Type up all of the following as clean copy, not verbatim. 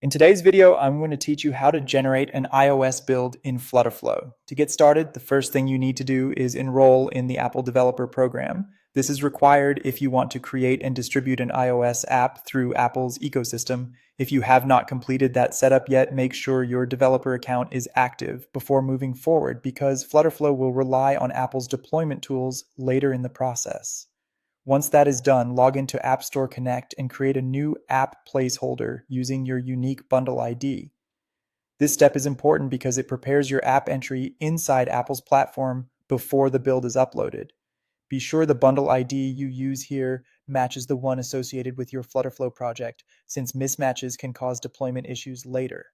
In today's video, I'm going to teach you how to generate an iOS build in FlutterFlow. To get started, the first thing you need to do is enroll in the Apple Developer Program. This is required if you want to create and distribute an iOS app through Apple's ecosystem. If you have not completed that setup yet, make sure your developer account is active before moving forward because FlutterFlow will rely on Apple's deployment tools later in the process. Once that is done, log into App Store Connect and create a new app placeholder using your unique bundle ID. This step is important because it prepares your app entry inside Apple's platform before the build is uploaded. Be sure the bundle ID you use here matches the one associated with your FlutterFlow project, since mismatches can cause deployment issues later.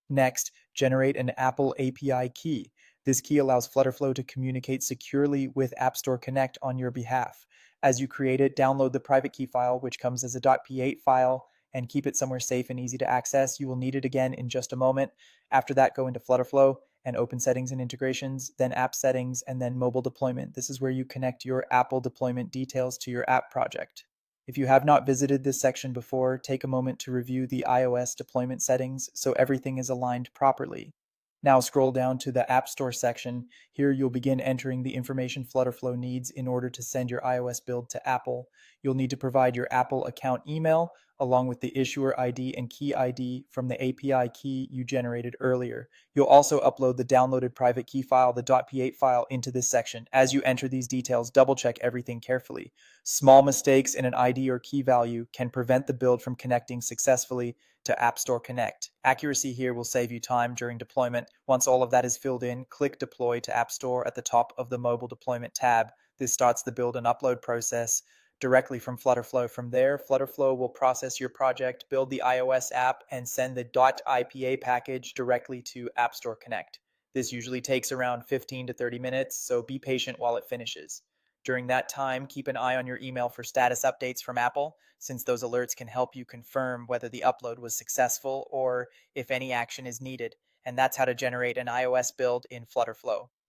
Next, generate an Apple API key. This key allows FlutterFlow to communicate securely with App Store Connect on your behalf. As you create it, download the private key file, which comes as a .p8 file, and keep it somewhere safe and easy to access. You will need it again in just a moment. After that, go into FlutterFlow and open Settings and Integrations, then App Settings, and then Mobile Deployment. This is where you connect your Apple deployment details to your app project. If you have not visited this section before, take a moment to review the iOS deployment settings so everything is aligned properly. Now scroll down to the App Store section. Here you'll begin entering the information FlutterFlow needs in order to send your iOS build to Apple. You'll need to provide your Apple account email along with the issuer ID and key ID from the API key you generated earlier. You'll also upload the downloaded private key file, the .p8 file, into this section. As you enter these details, double check everything carefully. Small mistakes in an ID or key value can prevent the build from connecting successfully to App Store Connect. Accuracy here will save you time during deployment. Once all of that is filled in, click Deploy to App Store at the top of the Mobile Deployment tab. This starts the build and upload process directly from FlutterFlow. From there, FlutterFlow will process your project, build the iOS app, and send the .ipa package directly to App Store Connect. This usually takes around 15 to 30 minutes, so be patient while it finishes. During that time, keep an eye on your email for status updates from Apple, since those alerts can help you confirm whether the upload was successful or if any action is needed. And that's how to generate an iOS build in FlutterFlow.